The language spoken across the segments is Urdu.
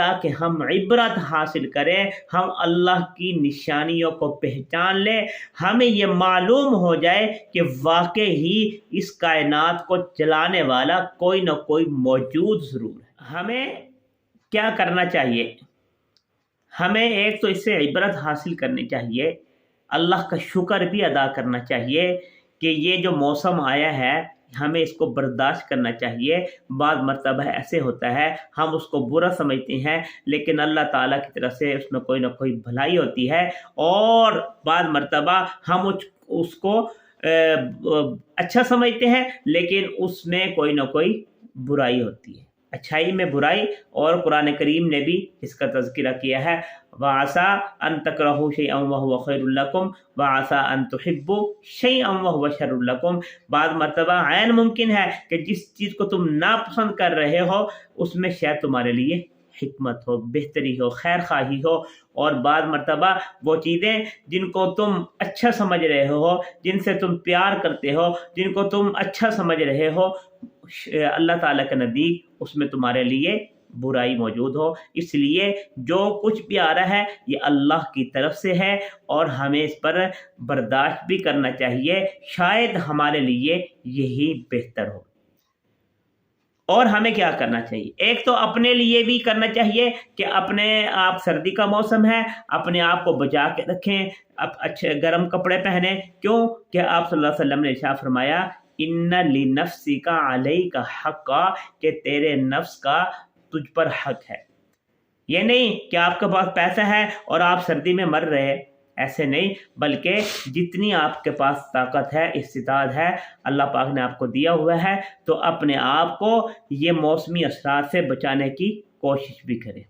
تاکہ ہم عبرت حاصل کریں، ہم اللہ کی نشانیوں کو پہچان لیں، ہمیں یہ معلوم ہو جائے کہ واقعی ہی اس کائنات کو چلانے والا کوئی نہ کوئی موجود ضرور ہے۔ ہمیں کیا کرنا چاہیے؟ ہمیں ایک تو اس سے عبرت حاصل کرنی چاہیے، اللہ کا شکر بھی ادا کرنا چاہیے کہ یہ جو موسم آیا ہے ہمیں اس کو برداشت کرنا چاہیے۔ بعض مرتبہ ایسے ہوتا ہے ہم اس کو برا سمجھتے ہیں، لیکن اللہ تعالیٰ کی طرف سے اس میں کوئی نہ کوئی بھلائی ہوتی ہے، اور بعض مرتبہ ہم اس کو اچھا سمجھتے ہیں لیکن اس میں کوئی نہ کوئی برائی ہوتی ہے، اچھائی میں برائی، اور قرآن کریم نے بھی اس کا تذکرہ کیا ہے، وَعَسَىٰ أَن تَكْرَهُوا شَيْئًا وَهُوَ خَيْرٌ لَكُمْ وَعَسَىٰ أَن تُحِبُّوا شَيْئًا وَهُوَ شَرٌّ لَكُمْ۔ بعض مرتبہ عین ممکن ہے کہ جس چیز کو تم ناپسند کر رہے ہو اس میں شاید تمہارے لیے حکمت ہو، بہتری ہو، خیر خواہی ہو، اور بعض مرتبہ وہ چیزیں جن کو تم اچھا سمجھ رہے ہو، جن سے تم پیار کرتے ہو، جن کو تم اچھا سمجھ رہے ہو، اللہ تعالیٰ کے نزدیک اس میں تمہارے لیے برائی موجود ہو۔ اس لیے جو کچھ بھی آ رہا ہے یہ اللہ کی طرف سے ہے، اور ہمیں اس پر برداشت بھی کرنا چاہیے، شاید ہمارے لیے یہی بہتر ہو۔ اور ہمیں کیا کرنا چاہیے؟ ایک تو اپنے لیے بھی کرنا چاہیے کہ اپنے آپ، سردی کا موسم ہے، اپنے آپ کو بچا کے رکھیں، اچھے گرم کپڑے پہنیں۔ کیوں کہ آپ صلی اللہ علیہ وسلم نے ارشاد فرمایا ان لنفسک علیک حقا، کہ تیرے نفس کا تجھ پر حق ہے۔ یہ نہیں کہ آپ کے پاس پیسہ ہے اور آپ سردی میں مر رہے، ایسے نہیں، بلکہ جتنی آپ کے پاس طاقت ہے، استطاعت ہے، اللہ پاک نے آپ کو دیا ہوا ہے، تو اپنے آپ کو یہ موسمی اثرات سے بچانے کی کوشش بھی کریں۔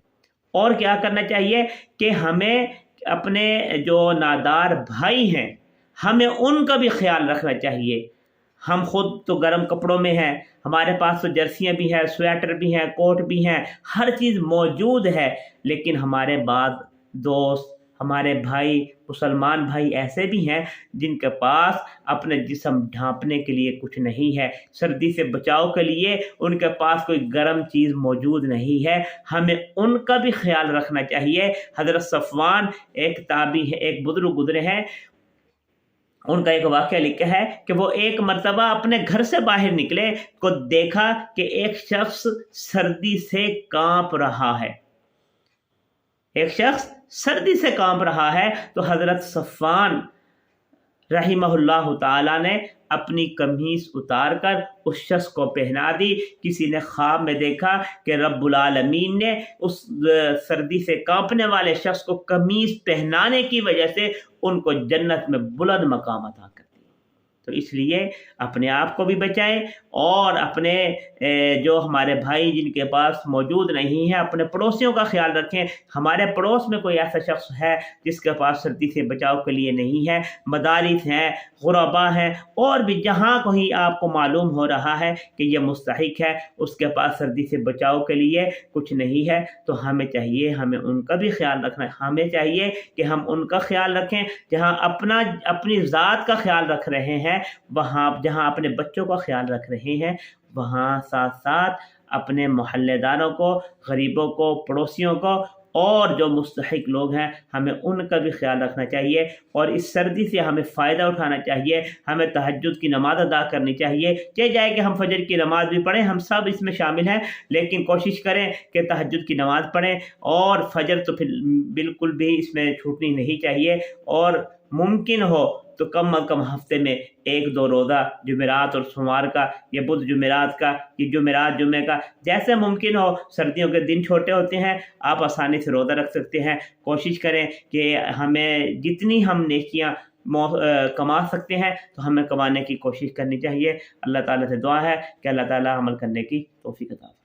اور کیا کرنا چاہیے کہ ہمیں اپنے جو نادار بھائی ہیں ہمیں ان کا بھی خیال رکھنا چاہیے۔ ہم خود تو گرم کپڑوں میں ہیں، ہمارے پاس تو جرسیاں بھی ہیں، سویٹر بھی ہیں، کوٹ بھی ہیں، ہر چیز موجود ہے، لیکن ہمارے بعض دوست، ہمارے بھائی، مسلمان بھائی ایسے بھی ہیں جن کے پاس اپنے جسم ڈھانپنے کے لیے کچھ نہیں ہے، سردی سے بچاؤ کے لیے ان کے پاس کوئی گرم چیز موجود نہیں ہے، ہمیں ان کا بھی خیال رکھنا چاہیے۔ حضرت صفوان ایک تابعی ہے، ایک بزرگ گزرے ہیں، ان کا ایک واقعہ لکھا ہے کہ وہ ایک مرتبہ اپنے گھر سے باہر نکلے تو دیکھا کہ ایک شخص سردی سے کانپ رہا ہے، ایک شخص سردی سے کانپ رہا ہے، تو حضرت صفوان رحمہ اللہ تعالیٰ نے اپنی قمیص اتار کر اس شخص کو پہنا دی۔ کسی نے خواب میں دیکھا کہ رب العالمین نے اس سردی سے کانپنے والے شخص کو قمیص پہنانے کی وجہ سے ان کو جنت میں بلند مقام عطا کر دیا۔ تو اس لیے اپنے آپ کو بھی بچائیں، اور اپنے جو ہمارے بھائی جن کے پاس موجود نہیں ہیں، اپنے پڑوسیوں کا خیال رکھیں۔ ہمارے پڑوس میں کوئی ایسا شخص ہے جس کے پاس سردی سے بچاؤ کے لیے نہیں ہے، مدارس ہیں، غربا ہیں، اور بھی جہاں کہیں آپ کو معلوم ہو رہا ہے کہ یہ مستحق ہے، اس کے پاس سردی سے بچاؤ کے لیے کچھ نہیں ہے، تو ہمیں چاہیے ہمیں ان کا بھی خیال رکھنا ہے۔ ہمیں چاہیے کہ ہم ان کا خیال رکھیں، جہاں اپنی ذات کا خیال رکھ رہے ہیں، وہاں جہاں اپنے بچوں کا خیال رکھ رہے ہیں، وہاں ساتھ ساتھ اپنے محلے داروں کو، غریبوں کو، پڑوسیوں کو، اور جو مستحق لوگ ہیں ہمیں ان کا بھی خیال رکھنا چاہیے۔ اور اس سردی سے ہمیں فائدہ اٹھانا چاہیے، ہمیں تہجد کی نماز ادا کرنی چاہیے، چاہے جائے کہ ہم فجر کی نماز بھی پڑھیں، ہم سب اس میں شامل ہیں، لیکن کوشش کریں کہ تہجد کی نماز پڑھیں، اور فجر تو پھر بالکل بھی اس میں چھوٹنی نہیں چاہیے، اور ممکن ہو تو کم از کم ہفتے میں 1-2 روزہ، جمعرات اور سوموار کا، یا بدھ جمعرات کا، یا جمعرات جمعے کا، جیسے ممکن ہو۔ سردیوں کے دن چھوٹے ہوتے ہیں، آپ آسانی سے روزہ رکھ سکتے ہیں۔ کوشش کریں کہ ہمیں جتنی ہم نیکیاں کما سکتے ہیں تو ہمیں کمانے کی کوشش کرنی چاہیے۔ اللہ تعالیٰ سے دعا ہے کہ اللہ تعالیٰ عمل کرنے کی توفیق عطا فرمائے۔